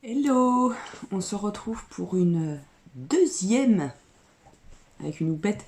Hello, on se retrouve pour une deuxième, avec une houppette,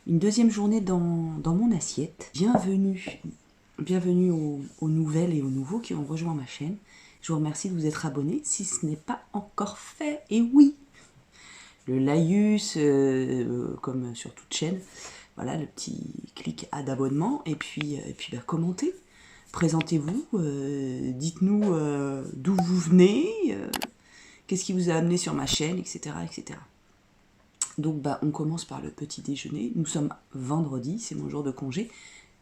une deuxième journée dans mon assiette. Bienvenue aux nouvelles et aux nouveaux qui ont rejoint ma chaîne. Je vous remercie de vous être abonnés si ce n'est pas encore fait. Et oui, le laïus, comme sur toute chaîne, voilà le petit clic à d'abonnement et puis commentez. Présentez-vous, dites-nous d'où vous venez, qu'est-ce qui vous a amené sur ma chaîne, etc. etc. Donc on commence par le petit déjeuner. Nous sommes vendredi, c'est mon jour de congé.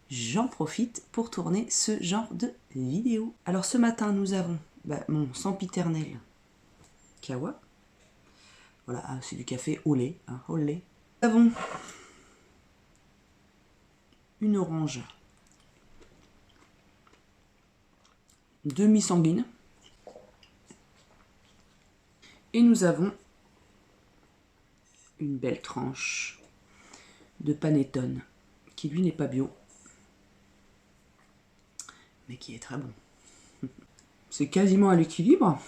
J'en profite pour tourner ce genre de vidéo. Alors ce matin, nous avons mon sempiternel kawa. Voilà, c'est du café au lait, au lait. Nous avons une orange demi-sanguine. Et nous avons une belle tranche de panettone, qui lui n'est pas bio, mais qui est très bon. C'est quasiment à l'équilibre.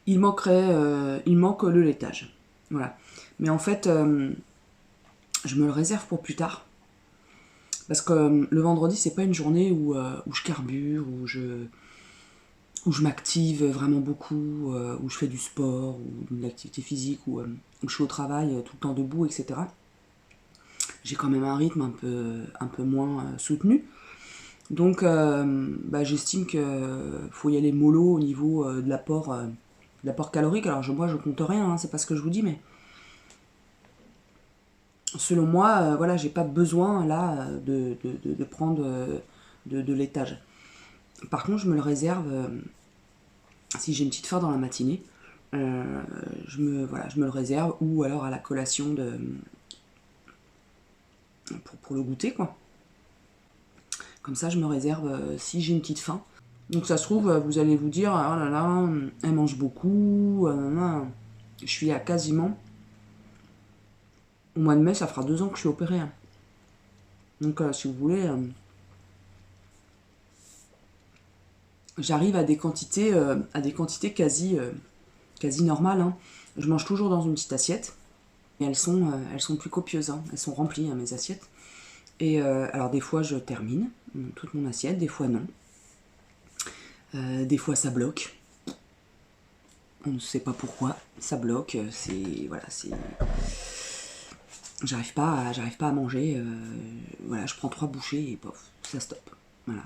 Il manque le laitage. Voilà. Mais en fait, je me le réserve pour plus tard. Parce que le vendredi, c'est pas une journée où je carbure, où je m'active vraiment beaucoup, où je fais du sport, ou de l'activité physique, où je suis au travail tout le temps debout, etc. J'ai quand même un rythme un peu moins soutenu. Donc j'estime qu'il faut y aller mollo au niveau de l'apport calorique. Alors moi je compte rien, c'est pas ce que je vous dis, mais selon moi, voilà, j'ai pas besoin là de prendre de laitage. Par contre, je me le réserve si j'ai une petite faim dans la matinée. Je me le réserve, ou alors à la collation pour le goûter, quoi. Comme ça, je me réserve si j'ai une petite faim. Donc ça se trouve, vous allez vous dire, oh là là, elle mange beaucoup. Je suis à quasiment... Au mois de mai, ça fera 2 ans que je suis opérée. Donc si vous voulez... j'arrive à des quantités quasi normales. Je mange toujours dans une petite assiette. Et elles sont plus copieuses. Elles sont remplies, mes assiettes. Et alors des fois, je termine toute mon assiette, des fois non. Des fois, ça bloque. On ne sait pas pourquoi, ça bloque. J'arrive pas à manger. Voilà, je prends 3 bouchées et pof, ça stoppe. Voilà.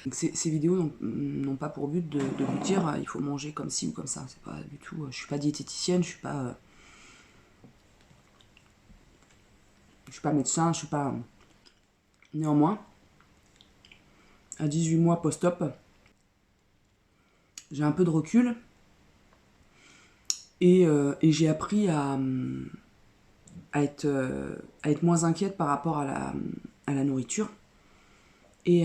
Donc ces vidéos n'ont pas pour but de vous dire il faut manger comme ci ou comme ça. C'est pas du tout. Je suis pas diététicienne, je suis pas médecin, je suis pas. Néanmoins, à 18 mois post-op, j'ai un peu de recul et j'ai appris à être moins inquiète par rapport à la nourriture et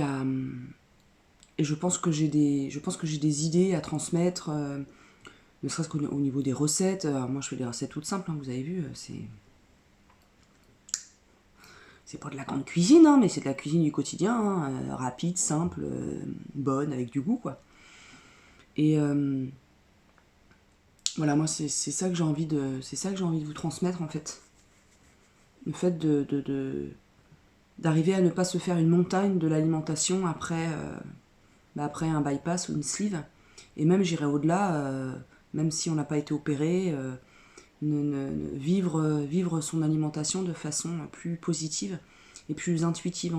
je pense que j'ai des idées à transmettre, ne serait-ce qu'au niveau des recettes. Alors moi je fais des recettes toutes simples, vous avez vu, c'est pas de la grande cuisine, mais c'est de la cuisine du quotidien, rapide, simple, bonne, avec du goût, quoi. Et voilà, moi c'est ça que j'ai envie de vous transmettre, en fait. Le fait d'arriver à ne pas se faire une montagne de l'alimentation après un bypass ou une sleeve. Et même j'irai au-delà, même si on n'a pas été opéré, vivre son alimentation de façon plus positive et plus intuitive,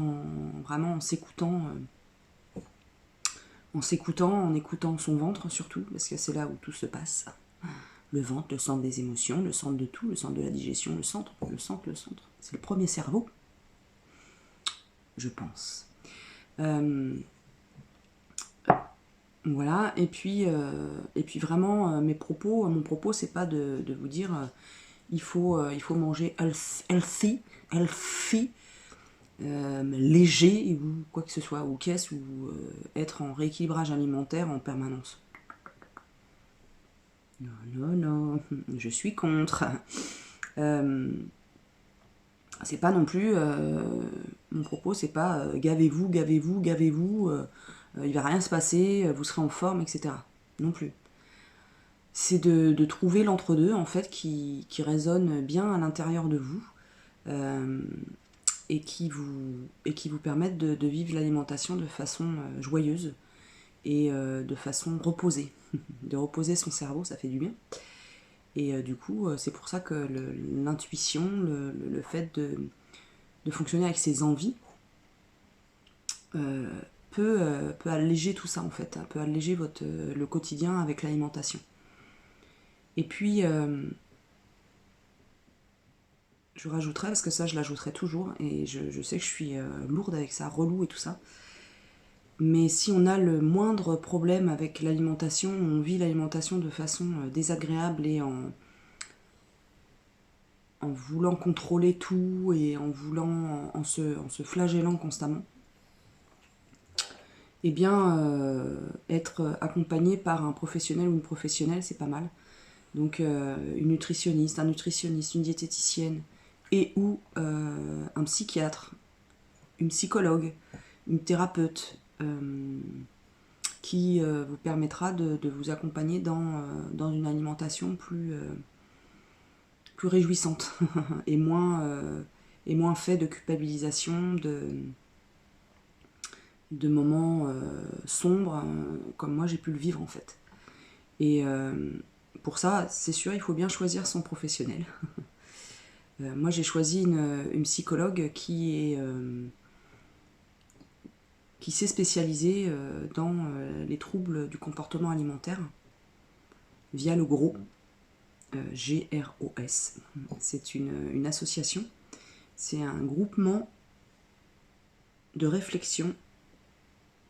vraiment en s'écoutant, en écoutant son ventre surtout, parce que c'est là où tout se passe. Le ventre, le centre des émotions, le centre de tout, le centre de la digestion, le centre. C'est le premier cerveau, je pense. Voilà, et puis vraiment, mon propos, c'est pas de vous dire il faut manger healthy, léger, ou quoi que ce soit, ou être en rééquilibrage alimentaire en permanence. Non, je suis contre. C'est pas non plus... mon propos, c'est pas gavez-vous, il va rien se passer, vous serez en forme, etc. Non plus. c'est de trouver l'entre-deux en fait qui résonne bien à l'intérieur de vous et qui vous permettent de vivre l'alimentation de façon joyeuse et de façon reposée. De reposer son cerveau, ça fait du bien. Et du coup, c'est pour ça que l'intuition, le fait de fonctionner avec ses envies, peut alléger tout ça en fait, peut alléger le quotidien avec l'alimentation. Et puis, je rajouterai, parce que ça je l'ajouterai toujours, et je sais que je suis lourde avec ça, relou et tout ça, mais si on a le moindre problème avec l'alimentation, on vit l'alimentation de façon désagréable et en voulant contrôler tout et en se flagellant constamment, eh bien, être accompagné par un professionnel ou une professionnelle, c'est pas mal. Donc, une nutritionniste, un nutritionniste, une diététicienne, et ou un psychiatre, une psychologue, une thérapeute, qui vous permettra de vous accompagner dans une alimentation plus réjouissante et moins fait de culpabilisation, de moments sombres, comme moi j'ai pu le vivre en fait. Et pour ça, c'est sûr, il faut bien choisir son professionnel. Moi j'ai choisi une psychologue qui s'est spécialisée dans les troubles du comportement alimentaire via le GROS, GROS. C'est une association, c'est un groupement de réflexion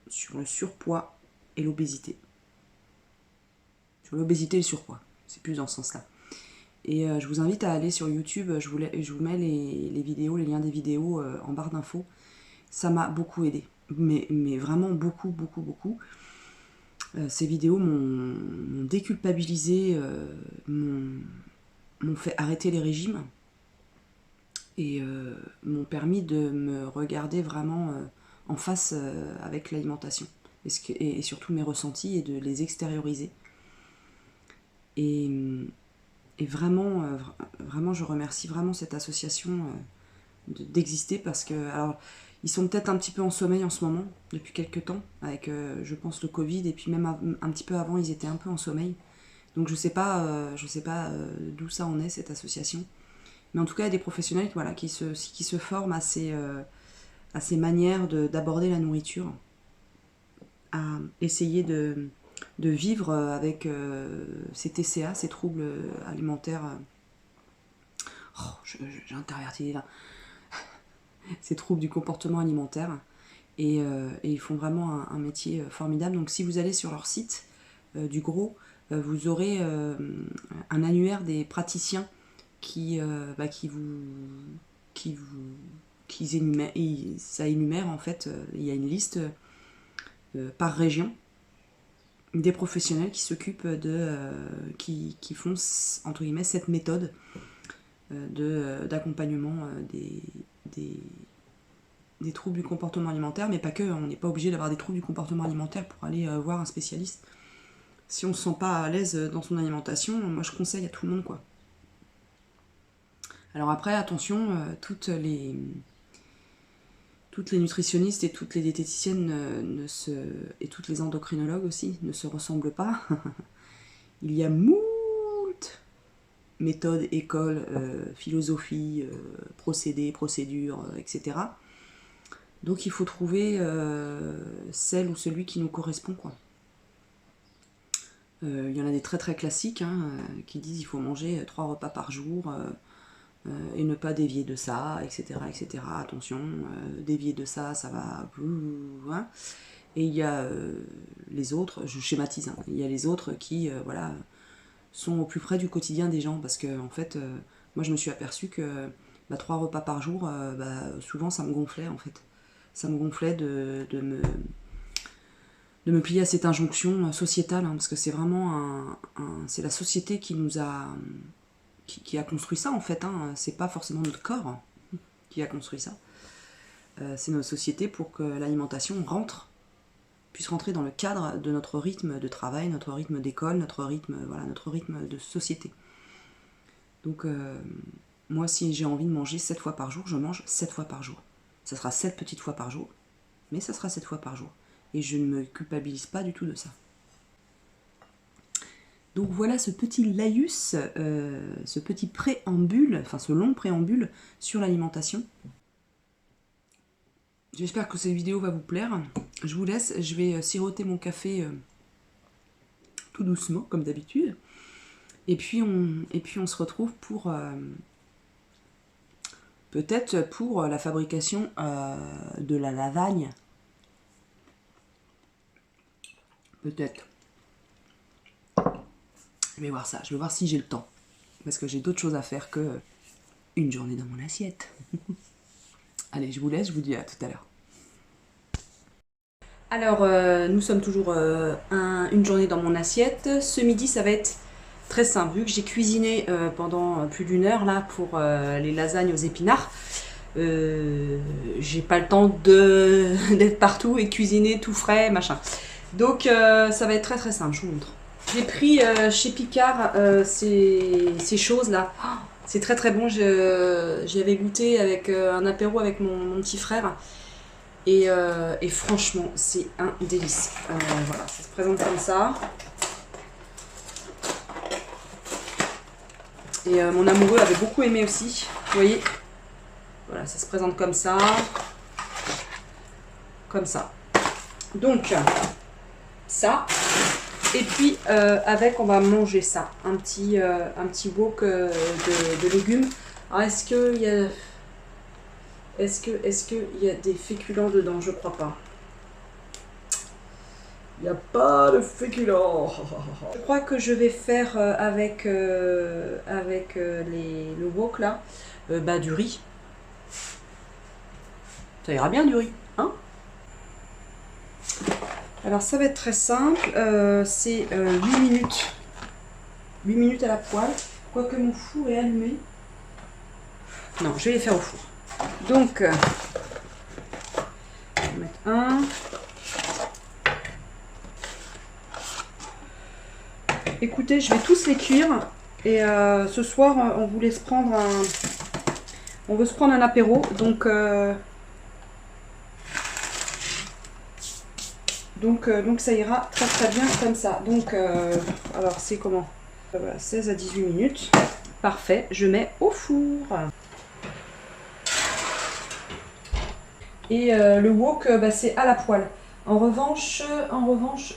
sur le surpoids et l'obésité. Sur l'obésité et le surpoids, c'est plus dans ce sens-là. Et je vous invite à aller sur YouTube, je vous mets les vidéos, les liens des vidéos en barre d'infos. Ça m'a beaucoup aidé, mais vraiment beaucoup, beaucoup, beaucoup. Ces vidéos m'ont déculpabilisé, m'ont fait arrêter les régimes et m'ont permis de me regarder vraiment en face avec l'alimentation et surtout mes ressentis et de les extérioriser. Et vraiment, vraiment, je remercie vraiment cette association d'exister parce que, alors, ils sont peut-être un petit peu en sommeil en ce moment, depuis quelques temps, avec, je pense, le Covid, et puis même un petit peu avant, ils étaient un peu en sommeil. Donc je sais pas d'où ça en est, cette association. Mais en tout cas, il y a des professionnels voilà, qui se forment à ces manières d'aborder la nourriture, à essayer de vivre avec ces TCA, ces troubles alimentaires. J'ai interverti là. Ces troubles du comportement alimentaire. Et ils font vraiment un métier formidable. Donc si vous allez sur leur site du GROS, vous aurez un annuaire des praticiens qui énumèrent, ça énumère en fait, il y a une liste par région des professionnels qui s'occupent qui font entre guillemets cette méthode d'accompagnement des troubles du comportement alimentaire, mais pas que, on n'est pas obligé d'avoir des troubles du comportement alimentaire pour aller voir un spécialiste. Si on ne se sent pas à l'aise dans son alimentation, moi je conseille à tout le monde quoi. Alors après, attention, toutes les nutritionnistes et toutes les diététiciennes et toutes les endocrinologues aussi ne se ressemblent pas. Il y a moult méthodes, écoles, philosophies, procédés, procédures, etc. Donc il faut trouver celle ou celui qui nous correspond quoi. Il y en a des très très classiques qui disent qu'il faut manger 3 repas par jour et ne pas dévier de ça, etc. etc. Attention, dévier de ça, ça va... Hein. Et il y a les autres, je schématise, il y a les autres qui voilà, sont au plus près du quotidien des gens, parce que en fait, moi je me suis aperçue que 3 repas par jour, souvent ça me gonflait en fait. Ça me gonflait de me plier à cette injonction sociétale, parce que c'est vraiment c'est la société qui nous a... Qui a construit ça en fait, c'est pas forcément notre corps qui a construit ça. C'est notre société pour que l'alimentation rentre puisse rentrer dans le cadre de notre rythme de travail, notre rythme d'école, notre rythme, voilà, notre rythme de société. Donc moi, si j'ai envie de manger 7 fois par jour, je mange 7 fois par jour. Ça sera 7 petites fois par jour, mais ça sera 7 fois par jour. Et je ne me culpabilise pas du tout de ça. Donc voilà ce petit laïus, ce petit préambule, enfin ce long préambule sur l'alimentation. J'espère que cette vidéo va vous plaire. Je vous laisse, je vais siroter mon café tout doucement, comme d'habitude. Et puis on se retrouve pour peut-être pour la fabrication de la lasagne. Peut-être. Je vais voir ça, je vais voir si j'ai le temps. Parce que j'ai d'autres choses à faire que une journée dans mon assiette. Allez, je vous laisse, je vous dis à tout à l'heure. Alors, nous sommes toujours une journée dans mon assiette. Ce midi, ça va être très simple. Vu que j'ai cuisiné pendant plus d'1 heure là pour les lasagnes aux épinards, j'ai pas le temps d'être partout et cuisiner tout frais, machin. Donc, ça va être très très simple, je vous montre. J'ai pris chez Picard ces choses-là. Oh, c'est très très bon. J'y avais goûté avec un apéro avec mon petit frère. Et franchement, c'est un délice. Voilà, ça se présente comme ça. Et mon amoureux avait beaucoup aimé aussi. Vous voyez? Voilà, ça se présente comme ça. Comme ça. Donc, ça. Et puis, avec, on va manger ça. Un petit wok de légumes. Alors, est-ce qu'il y a... Est-ce qu'il y a des féculents dedans? Je crois pas. Il n'y a pas de féculents. Je crois que je vais faire avec le wok là, du riz. Ça ira bien du riz, hein? Alors ça va être très simple. C'est 8 minutes. 8 minutes à la poêle. Quoique mon four est allumé. Non, je vais les faire au four. Donc, je vais mettre un. Écoutez, je vais tous les cuire. Et ce soir, on vous laisse prendre un... On veut se prendre un apéro. Donc ça ira très très bien comme ça. Donc, alors c'est comment? Voilà, 16 à 18 minutes. Parfait, je mets au four. Et le wok, c'est à la poêle. En revanche,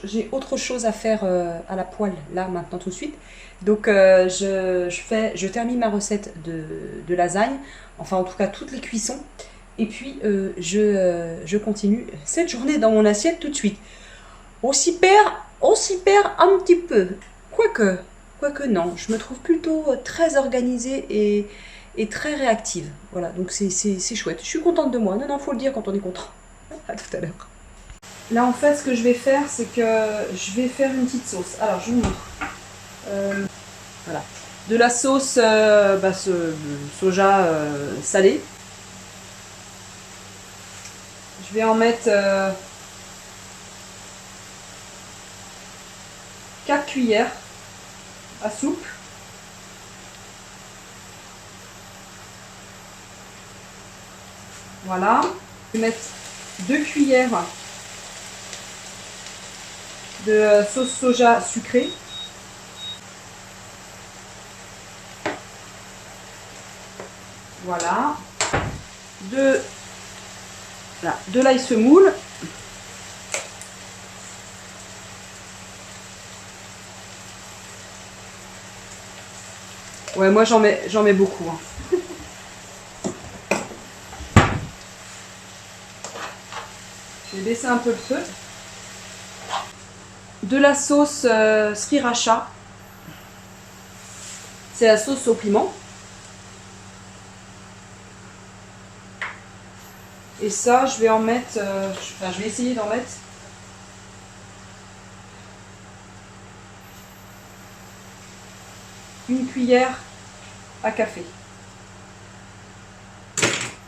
j'ai autre chose à faire à la poêle, là, maintenant, tout de suite. Donc, je termine ma recette de lasagne. Enfin, en tout cas, toutes les cuissons. Et puis, je continue cette journée dans mon assiette tout de suite. On s'y perd un petit peu. Quoique non, je me trouve plutôt très organisée et très réactive. Voilà, donc c'est chouette. Je suis contente de moi. Non, faut le dire quand on est content. À tout à l'heure. Là, en fait, ce que je vais faire, c'est que je vais faire une petite sauce. Alors, je vous montre. Voilà. De la sauce soja salée. Je vais en mettre 4 cuillères à soupe. Voilà. Je vais mettre 2 cuillères de sauce soja sucrée. Voilà. De l'ail semoule. Ouais, moi j'en mets beaucoup. Hein. Je vais baisser un peu le feu. De la sauce sriracha. C'est la sauce au piment. Et ça, je vais en mettre... je vais essayer d'en mettre... une cuillère à café.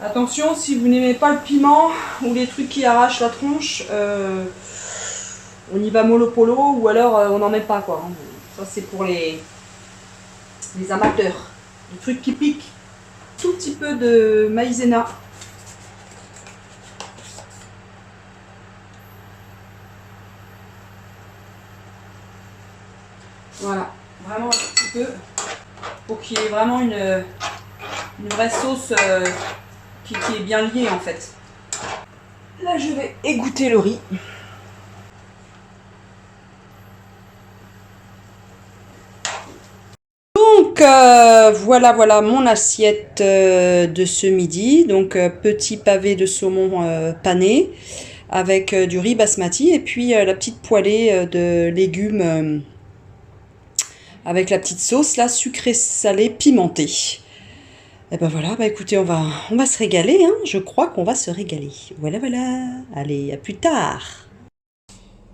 Attention, si vous n'aimez pas le piment ou les trucs qui arrachent la tronche, on y va mollo polo ou alors on n'en met pas quoi. Ça c'est pour les amateurs. Du truc qui pique. Tout petit peu de maïzena. Voilà, vraiment un petit peu pour qu'il y ait vraiment une vraie sauce qui est bien liée en fait. Là je vais égoutter le riz. Donc voilà mon assiette de ce midi. Donc petit pavé de saumon pané avec du riz basmati et puis la petite poêlée de légumes avec la petite sauce là, sucrée, salée, pimentée. Et ben voilà, bah écoutez, on va se régaler, hein. Je crois qu'on va se régaler. Voilà. Allez, à plus tard.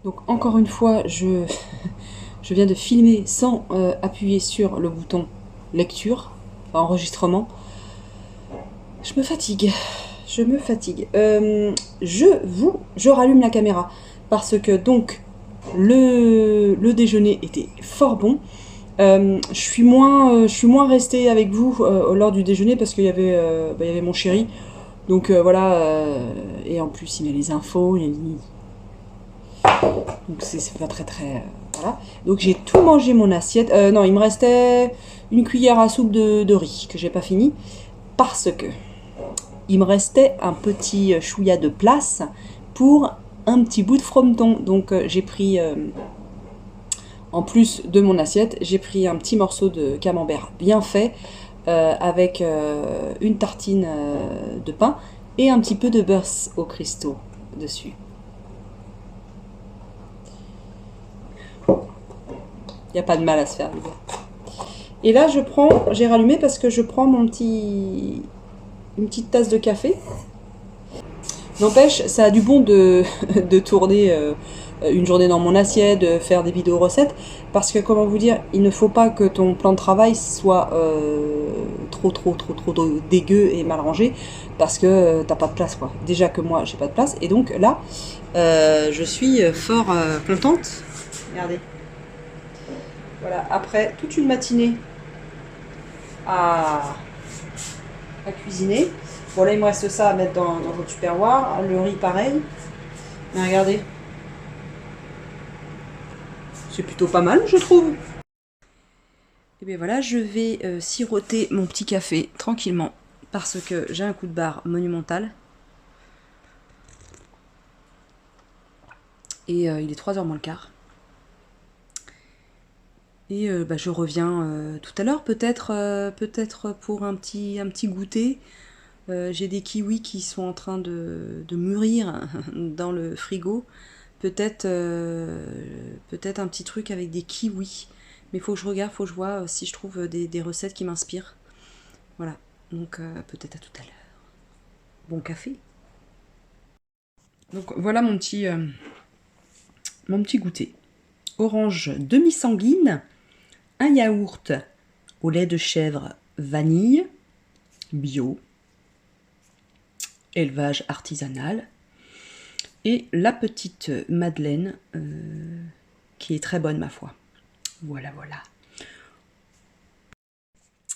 Donc encore une fois, je viens de filmer sans appuyer sur le bouton lecture, enregistrement. Je me fatigue. Je rallume la caméra parce que donc le déjeuner était fort bon. Je suis moins restée avec vous lors du déjeuner parce qu'il y avait mon chéri. Donc voilà, et en plus il y a les infos, donc c'est pas très voilà. Donc j'ai tout mangé mon assiette. Non, il me restait une cuillère à soupe de riz que j'ai pas fini parce que il me restait un petit chouïa de place pour un petit bout de frometon. Donc j'ai pris en plus de mon assiette, j'ai pris un petit morceau de camembert bien fait avec une tartine de pain et un petit peu de beurre au cristaux dessus. Il n'y a pas de mal à se faire. Et là, j'ai rallumé parce que je prends une petite tasse de café. N'empêche, ça a du bon de tourner une journée dans mon assiette, de faire des vidéos recettes, parce que comment vous dire, il ne faut pas que ton plan de travail soit trop dégueu et mal rangé, parce que t'as pas de place quoi. Déjà que moi j'ai pas de place, et donc là je suis fort contente. Regardez. Voilà, après toute une matinée à cuisiner. Bon là il me reste ça à mettre dans un tupperware, le riz pareil. Mais regardez. C'est plutôt pas mal, je trouve. Et bien voilà, je vais siroter mon petit café tranquillement parce que j'ai un coup de barre monumental. Et il est 3h moins le quart. Et je reviens tout à l'heure, peut-être pour un petit goûter. J'ai des kiwis qui sont en train de mûrir dans le frigo. Peut-être un petit truc avec des kiwis. Mais il faut que je regarde, faut que je vois si je trouve des recettes qui m'inspirent. Voilà, donc peut-être à tout à l'heure. Bon café. Donc voilà mon petit goûter. Orange demi-sanguine, un yaourt au lait de chèvre vanille, bio, élevage artisanal, et la petite madeleine qui est très bonne ma foi. Voilà.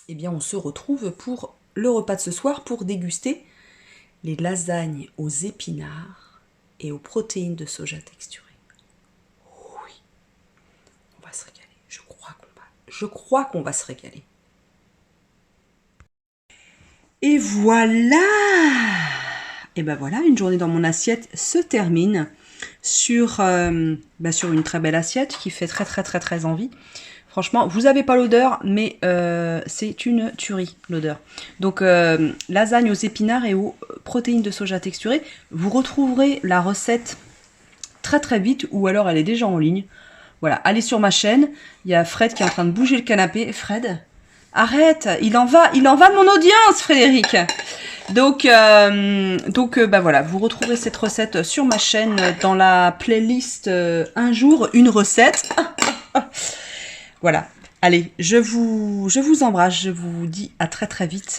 Eh bien on se retrouve pour le repas de ce soir pour déguster les lasagnes aux épinards et aux protéines de soja texturées. Oui, on va se régaler. Je crois qu'on va se régaler. Et voilà! Et ben voilà, une journée dans mon assiette se termine sur une très belle assiette qui fait très envie. Franchement, vous n'avez pas l'odeur, mais c'est une tuerie, l'odeur. Donc, lasagne aux épinards et aux protéines de soja texturées. Vous retrouverez la recette très vite, ou alors elle est déjà en ligne. Voilà, allez sur ma chaîne. Il y a Fred qui est en train de bouger le canapé. Fred, arrête, il en va de mon audience, Frédéric. Donc voilà, vous retrouverez cette recette sur ma chaîne dans la playlist un jour, une recette. Voilà, allez, je vous embrasse, je vous dis à très vite.